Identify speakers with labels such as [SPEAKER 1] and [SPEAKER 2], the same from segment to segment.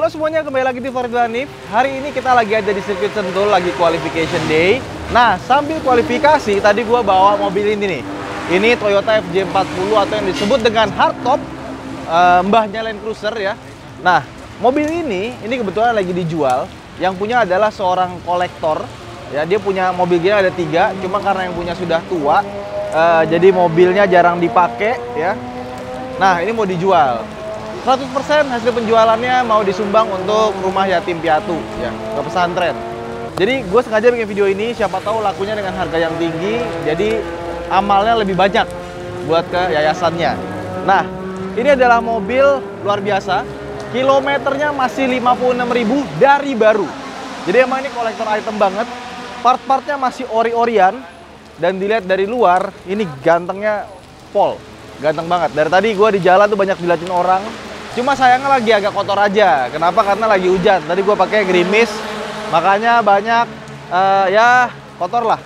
[SPEAKER 1] Halo semuanya, kembali lagi di Formula Nip. Hari ini kita lagi ada di sirkuit Sentul, lagi qualification day. Nah, sambil kualifikasi, tadi gua bawa mobil ini nih. Ini Toyota FJ40 atau yang disebut dengan hardtop, mbahnya Land Cruiser ya. Nah, mobil ini kebetulan lagi dijual. Yang punya adalah seorang kolektor. Ya, dia punya mobil gini ada 3, cuma karena yang punya sudah tua, jadi mobilnya jarang dipakai ya. Nah, ini mau dijual. 100% hasil penjualannya mau disumbang untuk rumah yatim piatu ya, ke pesantren. Jadi gue sengaja bikin video ini, siapa tahu lakunya dengan harga yang tinggi, jadi amalnya lebih banyak buat ke yayasannya. Nah, ini adalah mobil luar biasa, kilometernya masih 56.000 dari baru. Jadi emang ini kolektor item banget, part-partnya masih ori-orian, dan dilihat dari luar, ini gantengnya pol, ganteng banget. Dari tadi gue di jalan tuh banyak dilihatin orang. Cuma sayangnya lagi agak kotor aja. Kenapa? Karena lagi hujan. Tadi gue pakai gerimis, makanya banyak ya kotor lah.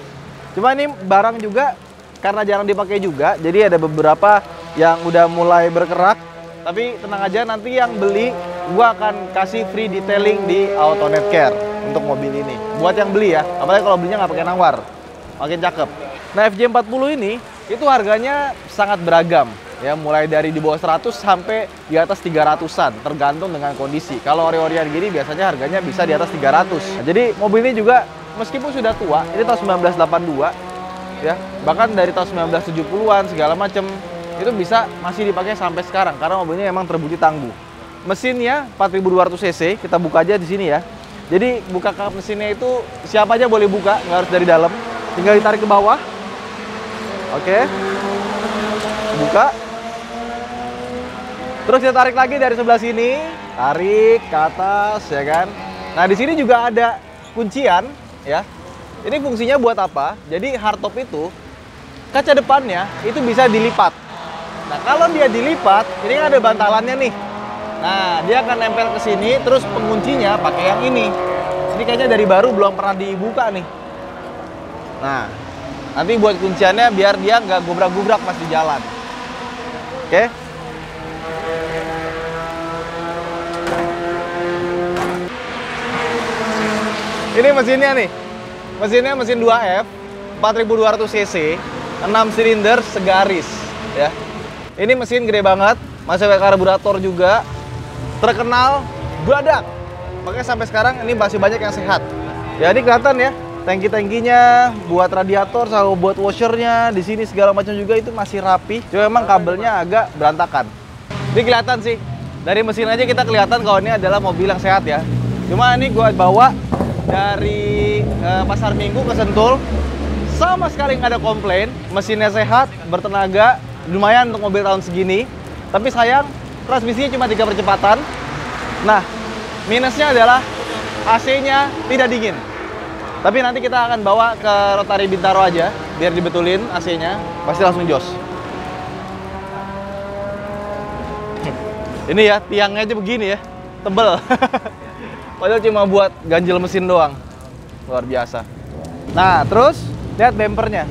[SPEAKER 1] Cuma ini barang juga karena jarang dipakai juga, jadi ada beberapa yang udah mulai berkerak. Tapi tenang aja, nanti yang beli gue akan kasih free detailing di AutoNet Care untuk mobil ini. Buat yang beli ya, apalagi kalau belinya nggak pakai nawar, makin cakep. Nah, FJ40 ini itu harganya sangat beragam. Ya, mulai dari di bawah 100 sampai di atas 300-an, tergantung dengan kondisi. Kalau ori-orian gini biasanya harganya bisa di atas 300. Nah, jadi mobil ini juga meskipun sudah tua, ini tahun 1982 ya, bahkan dari tahun 1970-an segala macam, itu bisa masih dipakai sampai sekarang karena mobilnya memang terbukti tangguh. Mesinnya 4200 cc, kita buka aja di sini ya. Jadi buka kap mesinnya itu siapa aja boleh buka, nggak harus dari dalam. Tinggal ditarik ke bawah. Oke. Buka. Terus kita tarik lagi dari sebelah sini, tarik ke atas ya kan. Nah, di sini juga ada kuncian ya. Ini fungsinya buat apa? Jadi hardtop itu kaca depannya itu bisa dilipat. Nah, kalau dia dilipat, ini kan ada bantalannya nih. Nah, dia akan nempel ke sini, terus penguncinya pakai yang ini. Ini kayaknya dari baru belum pernah dibuka nih. Nah, nanti buat kunciannya biar dia nggak gubrak-gubrak pas di jalan. Oke? Ini mesinnya nih. Mesinnya mesin 2F, 4200 cc, 6 silinder segaris ya. Ini mesin gede banget, masih pakai karburator juga. Terkenal badak. Makanya sampai sekarang ini masih banyak yang sehat. Ya, ini kelihatan ya, tangki-tangkinya buat radiator sama buat washernya di sini segala macam juga itu masih rapi. Cuma memang kabelnya agak berantakan. Ini kelihatan sih. Dari mesin aja kita kelihatan kalau ini adalah mobil yang sehat ya. Cuma ini gua bawa dari Pasar Minggu ke Sentul, sama sekali nggak ada komplain. Mesinnya sehat, bertenaga, lumayan untuk mobil tahun segini. Tapi sayang, transmisinya cuma 3 percepatan. Nah, minusnya adalah AC-nya tidak dingin. Tapi nanti kita akan bawa ke Rotary Bintaro aja, biar dibetulin AC-nya, pasti langsung jos. Ini ya, tiangnya aja begini ya, tebel. Padahal cuma buat ganjil mesin doang. Luar biasa. Nah, terus lihat bempernya.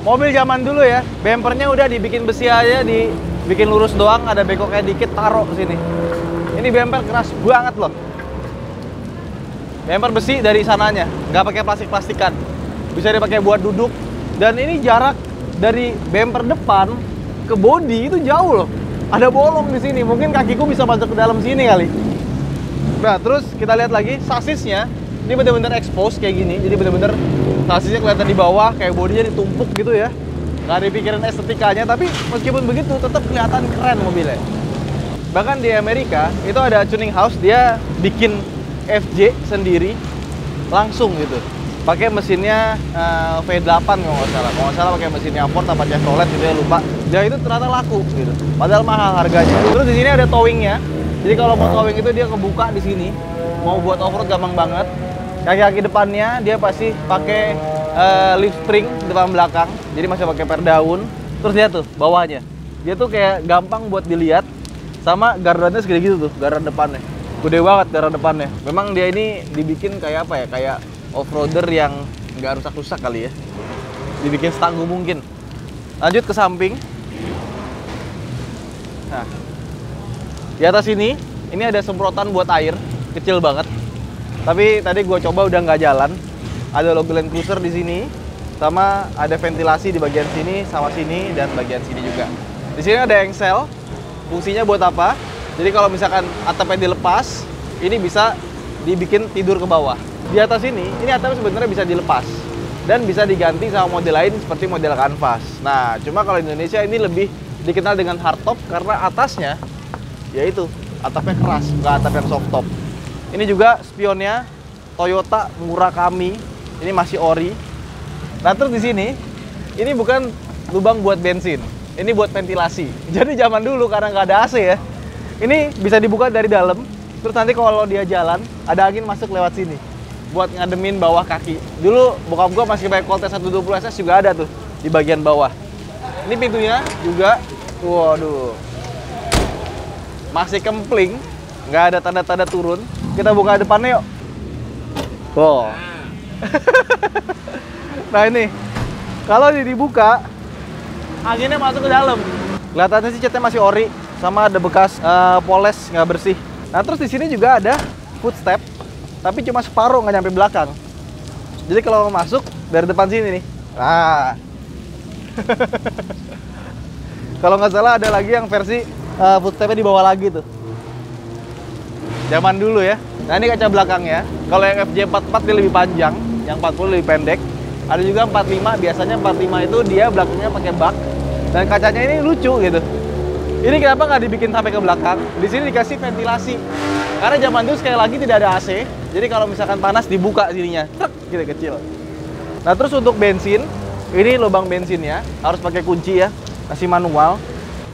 [SPEAKER 1] Mobil zaman dulu ya, bempernya udah dibikin besi aja, dibikin lurus doang, ada bengkoknya dikit, taruh ke sini. Ini bemper keras banget loh. Bemper besi dari sananya, nggak pakai plastik-plastikan. Bisa dipakai buat duduk. Dan ini jarak dari bemper depan ke bodi itu jauh loh. Ada bolong di sini, mungkin kakiku bisa masuk ke dalam sini kali. Nah, terus kita lihat lagi sasisnya, ini bener-bener expose kayak gini. Jadi bener-bener sasisnya kelihatan di bawah, kayak bodinya ditumpuk gitu ya. Nggak dipikirin estetikanya, tapi meskipun begitu tetap kelihatan keren mobilnya. Bahkan di Amerika itu ada tuning house, dia bikin FJ sendiri langsung gitu. Pakai mesinnya V8 kalau nggak salah. Kalau nggak salah pakai mesinnya Ford apa Chevrolet gitu ya, lupa. Ya itu ternyata laku gitu. Padahal mahal harganya. Terus di sini ada towingnya. Jadi kalau mau towing itu dia kebuka di sini. Mau buat off-road gampang banget. Kaki-kaki depannya dia pasti pakai lift spring depan belakang. Jadi masih pakai per daun. Terus lihat tuh bawahnya. Dia tuh kayak gampang buat dilihat. Sama gardannya segede gitu tuh, gardan depannya. Gede banget gardan depannya. Memang dia ini dibikin kayak apa ya? Kayak off-roader yang nggak rusak-rusak kali ya. Dibikin setangguh mungkin. Lanjut ke samping. Nah, di atas ini ada semprotan buat air. kecil banget. Tapi tadi gue coba udah nggak jalan. Ada logo Land Cruiser di sini, sama ada ventilasi di bagian sini, sama sini, dan bagian sini juga. Di sini ada engsel, fungsinya buat apa? Jadi kalau misalkan atapnya dilepas, ini bisa dibikin tidur ke bawah. Di atas ini atapnya sebenarnya bisa dilepas dan bisa diganti sama model lain seperti model kanvas. Nah, cuma kalau Indonesia ini lebih dikenal dengan hardtop karena atasnya yaitu atapnya keras, nggak atap yang soft top. Ini juga spionnya Toyota Murakami, ini masih ori. Nah, terus di sini ini bukan lubang buat bensin, ini buat ventilasi. Jadi zaman dulu karena nggak ada AC ya, ini bisa dibuka dari dalam. Terus nanti kalau dia jalan, ada angin masuk lewat sini buat ngademin bawah kaki. Dulu bokap gua masih pakai Colt 120 SS juga ada tuh di bagian bawah. Ini pintunya juga, waduh, masih kempling, nggak ada tanda-tanda turun. Kita buka depannya yuk. Wow. Nah ini, kalau dibuka, anginnya masuk ke dalam. Kelihatannya sih catnya masih ori, sama ada bekas poles nggak bersih. Nah terus di sini juga ada footstep, tapi cuma separuh, nggak nyampe belakang. Jadi kalau mau masuk dari depan sini nih, nah, kalau nggak salah ada lagi yang versi footstepnya di bawah lagi tuh. Zaman dulu ya. Nah ini kaca belakangnya. Kalau yang FJ44 dia lebih panjang, yang 40 lebih pendek. Ada juga 45. Biasanya 45 itu dia belakangnya pakai bak dan kacanya ini lucu gitu. Ini kenapa nggak dibikin sampai ke belakang? Di sini dikasih ventilasi. Karena zaman dulu sekali lagi tidak ada AC. Jadi kalau misalkan panas dibuka sininya, gitu kecil. Nah terus untuk bensin, ini lubang bensinnya harus pakai kunci ya, masih manual.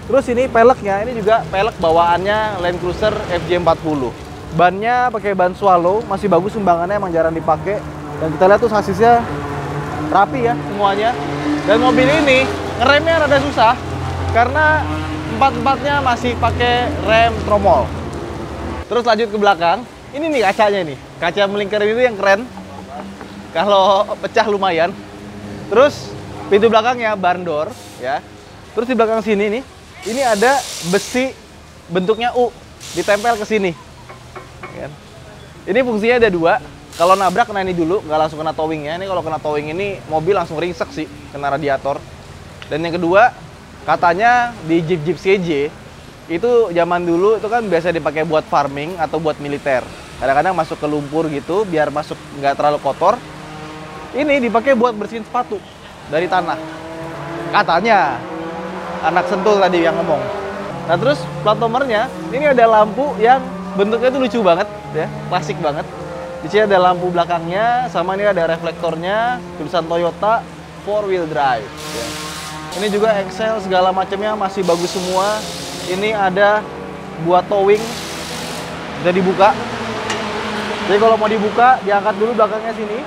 [SPEAKER 1] Terus ini peleknya, ini juga pelek bawaannya Land Cruiser FJ40. Bannya pakai ban Swallow, masih bagus, sumbangannya emang jarang dipakai. Dan kita lihat tuh sasisnya rapi ya semuanya. Dan mobil ini ngeremnya rada susah karena empat-empatnya masih pakai rem tromol. Terus lanjut ke belakang, ini nih kacanya nih, kaca melingkar ini yang keren. Kalau pecah lumayan. Terus pintu belakangnya barn door ya. Terus di belakang sini nih, ini ada besi bentuknya U ditempel ke sini. Ini fungsinya ada dua. Kalau nabrak kena ini dulu, nggak langsung kena towingnya. Ini kalau kena towing ini mobil langsung ringsek sih, kena radiator. Dan yang kedua, katanya di Jeep CJ itu zaman dulu itu kan biasa dipakai buat farming atau buat militer. Kadang-kadang masuk ke lumpur gitu, biar masuk nggak terlalu kotor. Ini dipakai buat bersihin sepatu dari tanah. Katanya, anak Sentul tadi yang ngomong. Nah terus plat nomornya, ini ada lampu yang bentuknya tuh lucu banget ya, klasik banget. Di sini ada lampu belakangnya, sama ini ada reflektornya, tulisan Toyota 4-wheel drive ya. Ini juga Excel segala macamnya masih bagus semua. Ini ada buat towing, bisa dibuka. Jadi kalau mau dibuka, diangkat dulu belakangnya sini,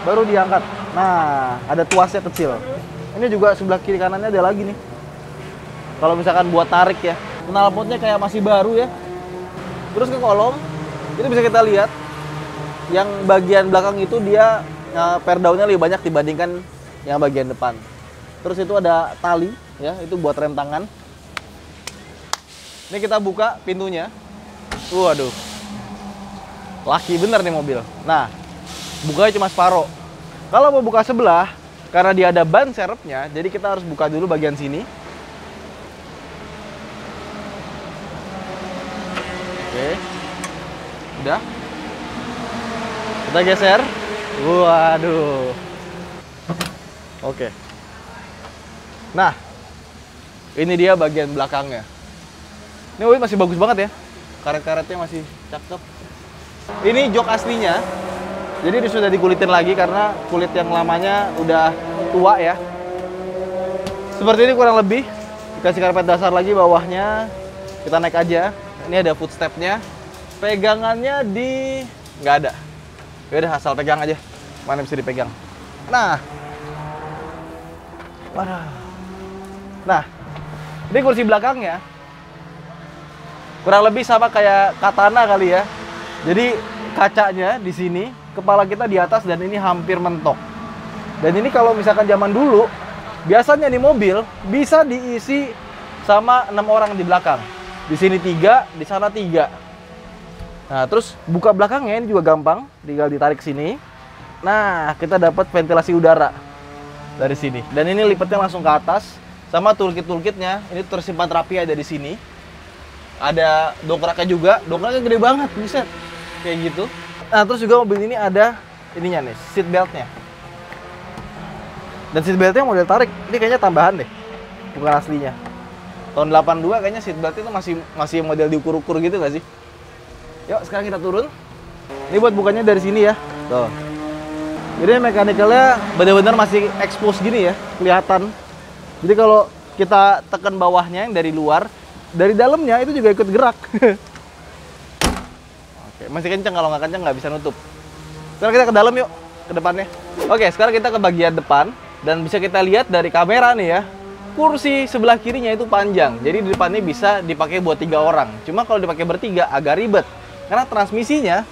[SPEAKER 1] baru diangkat. Nah, ada tuasnya kecil. Ini juga sebelah kiri kanannya ada lagi nih. Kalau misalkan buat tarik ya, knalpotnya kayak masih baru ya. Terus ke kolong, itu bisa kita lihat yang bagian belakang itu dia perdaunnya lebih banyak dibandingkan yang bagian depan. Terus itu ada tali ya, itu buat rem tangan. Ini kita buka pintunya. Waduh, laki bener nih mobil. Nah, bukanya cuma separuh. Kalau mau buka sebelah, karena dia ada ban serepnya, jadi kita harus buka dulu bagian sini. Oke, udah. Kita geser. Waduh. Oke. Nah, ini dia bagian belakangnya. Ini mobil masih bagus banget ya. Karet-karetnya masih cakep. Ini jok aslinya. Jadi ini sudah dikulitin lagi karena kulit yang lamanya udah tua ya. Seperti ini kurang lebih. Dikasih karpet dasar lagi bawahnya. Kita naik aja. Ini ada footstepnya. Pegangannya di... nggak ada. Yaudah asal pegang aja. Mana bisa dipegang. Nah. Nah. Ini kursi belakangnya. Kurang lebih sama kayak Katana kali ya. Jadi kacanya di sini, kepala kita di atas dan ini hampir mentok. Dan ini kalau misalkan zaman dulu, biasanya nih mobil bisa diisi sama 6 orang di belakang. Di sini 3, di sana 3. Nah, terus buka belakangnya ini juga gampang, tinggal ditarik sini. Nah, kita dapat ventilasi udara dari sini. Dan ini lipatnya langsung ke atas, sama toolkit-toolkitnya ini tersimpan rapi ada di sini. Ada dongkraknya juga, dongkraknya gede banget, buset. Kayak gitu. Nah, terus juga mobil ini ada ininya nih, seat beltnya. Dan seat beltnya model tarik, ini kayaknya tambahan deh, bukan aslinya. Tahun 82 kayaknya seat belt itu masih model diukur-ukur gitu nggak sih? Yuk, sekarang kita turun. Ini buat bukanya dari sini ya. Tuh. Jadi mekanikalnya benar-benar masih expose gini ya, kelihatan. Jadi kalau kita tekan bawahnya yang dari luar, dari dalamnya itu juga ikut gerak. Oke, masih kenceng, kalau nggak kenceng nggak bisa nutup. Sekarang kita ke dalam yuk, ke depannya. Oke, sekarang kita ke bagian depan. Dan bisa kita lihat dari kamera nih ya, kursi sebelah kirinya itu panjang. Jadi di depannya bisa dipakai buat 3 orang. Cuma kalau dipakai bertiga agak ribet. Karena transmisinya,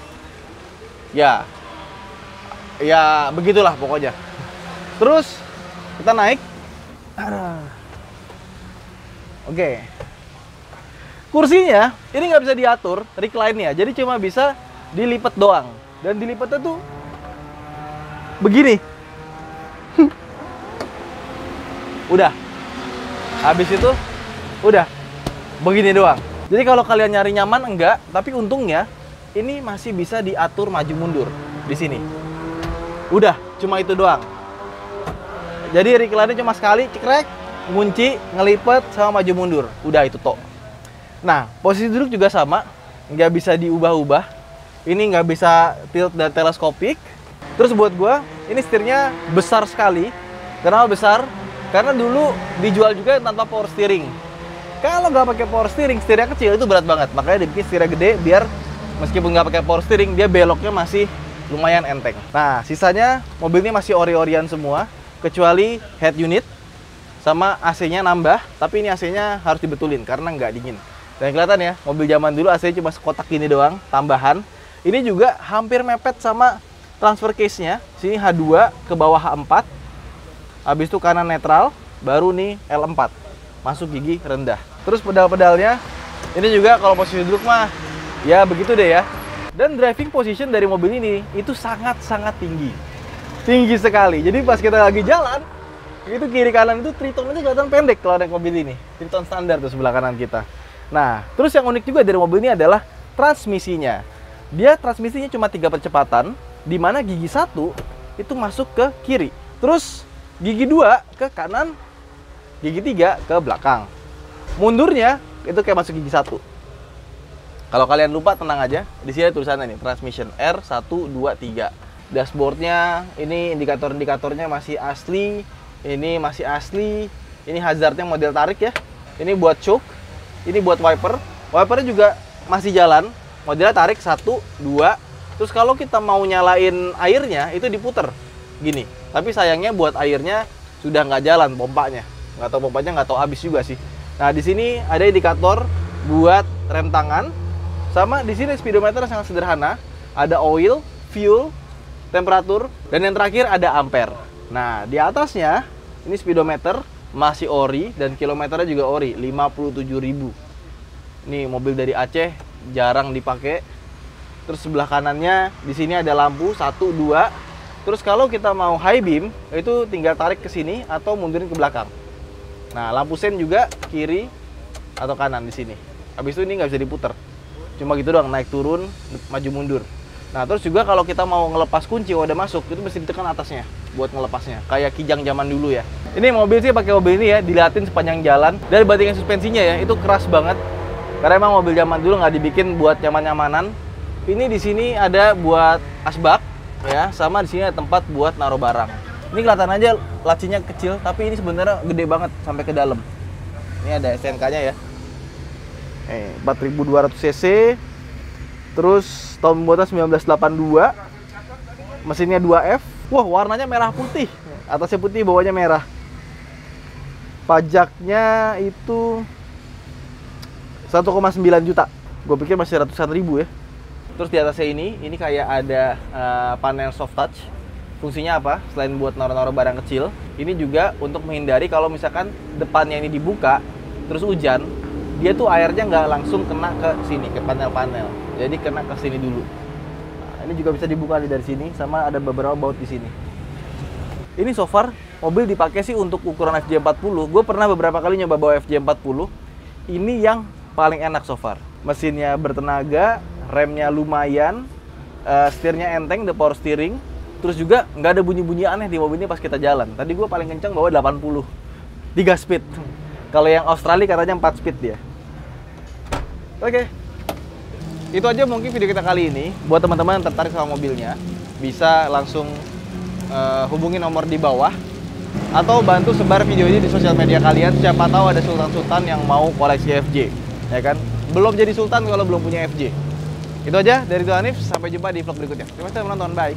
[SPEAKER 1] ya begitulah pokoknya. Terus kita naik. Oke. Kursinya ini nggak bisa diatur recline-nya, jadi cuma bisa dilipat doang. Dan dilipatnya tuh begini. Udah. Habis itu udah begini doang. Jadi kalau kalian nyari nyaman enggak, tapi untungnya ini masih bisa diatur maju mundur di sini. Udah, cuma itu doang. Jadi recline-nya cuma sekali, cekrek, ngunci, ngelipet, sama maju mundur. Udah itu tok. Nah, posisi duduk juga sama, nggak bisa diubah-ubah. Ini nggak bisa tilt dan teleskopik. Terus buat gua, ini setirnya besar sekali. Kenapa besar? Karena dulu dijual juga tanpa power steering. Kalau nggak pakai power steering, setirnya kecil itu berat banget. Makanya dibikin setirnya gede biar meskipun nggak pakai power steering, dia beloknya masih lumayan enteng. Nah, sisanya mobil ini masih ori-orian semua, kecuali head unit sama AC-nya nambah. Tapi ini AC-nya harus dibetulin karena nggak dingin. Dan kelihatan ya, mobil zaman dulu AC-nya cuma sekotak gini doang, tambahan. Ini juga hampir mepet sama transfer case-nya. Sini H2 ke bawah H4. Habis itu kanan netral, baru nih L4. Masuk gigi rendah. Terus pedal-pedalnya, ini juga kalau posisi duduk mah, ya begitu deh ya. Dan driving position dari mobil ini, itu sangat-sangat tinggi. Tinggi sekali. Jadi pas kita lagi jalan, itu kiri kanan itu triton itu kelihatan pendek kalau naik mobil ini. Triton standar tuh sebelah kanan kita. Nah, terus yang unik juga dari mobil ini adalah transmisinya. Dia transmisinya cuma 3 percepatan, di mana gigi 1 itu masuk ke kiri. Terus gigi 2 ke kanan, gigi 3 ke belakang. Mundurnya itu kayak masuk gigi 1. Kalau kalian lupa tenang aja, di sini ada tulisannya nih, transmission R123. Dashboardnya ini indikator-indikatornya masih asli, ini masih asli. Ini hazardnya model tarik ya. Ini buat choke, ini buat wiper. Wipernya juga masih jalan, modelnya tarik 1, 2. Terus kalau kita mau nyalain airnya itu diputer gini. Tapi sayangnya buat airnya sudah nggak jalan pompanya. Nggak tahu pompanya, nggak tahu habis juga sih. Nah, di sini ada indikator buat rem tangan. Sama di sini speedometer sangat sederhana. Ada oil, fuel, temperatur, dan yang terakhir ada ampere. Nah, di atasnya ini speedometer masih ori dan kilometernya juga ori, 57.000. Ini mobil dari Aceh, jarang dipakai. Terus sebelah kanannya di sini ada lampu 1, 2. Terus kalau kita mau high beam, itu tinggal tarik ke sini atau mundurin ke belakang. Nah, lampu sen juga kiri atau kanan di sini. Habis itu ini nggak bisa diputer. Cuma gitu doang, naik turun, maju mundur. Nah, terus juga kalau kita mau ngelepas kunci udah masuk, itu mesti ditekan atasnya buat ngelepasnya. Kayak Kijang zaman dulu ya. Ini mobil sih pakai mobil ini ya, diliatin sepanjang jalan. Dari bandingan suspensinya ya, itu keras banget. Karena emang mobil zaman dulu nggak dibikin buat nyaman-nyamanan. Ini di sini ada buat asbak ya, sama di sini ada tempat buat naruh barang. Ini kelihatan aja lacinya kecil, tapi ini sebenarnya gede banget sampai ke dalam. Ini ada STNK-nya ya. 4200 cc. Terus tahun pembuatan 1982. Mesinnya 2F. Wah, warnanya merah putih. Atasnya putih, bawahnya merah. Pajaknya itu 1,9 juta. Gue pikir masih ratusan ribu ya. Terus di atasnya ini kayak ada panel soft touch. Fungsinya apa? Selain buat naruh-naruh barang kecil, ini juga untuk menghindari kalau misalkan depannya ini dibuka, terus hujan, dia tuh airnya nggak langsung kena ke sini, ke panel-panel. Jadi kena ke sini dulu. Nah, ini juga bisa dibuka dari sini, sama ada beberapa baut di sini. Ini so far mobil dipakai sih untuk ukuran FJ40. Gue pernah beberapa kali nyoba bawa FJ40. Ini yang paling enak so far. Mesinnya bertenaga, remnya lumayan, setirnya enteng, the power steering. Terus juga nggak ada bunyi-bunyi aneh di mobil ini pas kita jalan. Tadi gue paling kencang bawa 80, 3 speed. Kalau yang Australia katanya 4 speed dia. Oke. Itu aja mungkin video kita kali ini. Buat teman-teman yang tertarik sama mobilnya, bisa langsung hubungi nomor di bawah. Atau bantu sebar video ini di sosial media kalian. Siapa tahu ada sultan-sultan yang mau koleksi FJ. Ya kan? Belum jadi sultan kalau belum punya FJ. Itu aja dari Hanif. Sampai jumpa di vlog berikutnya. Terima kasih telah menonton. Bye.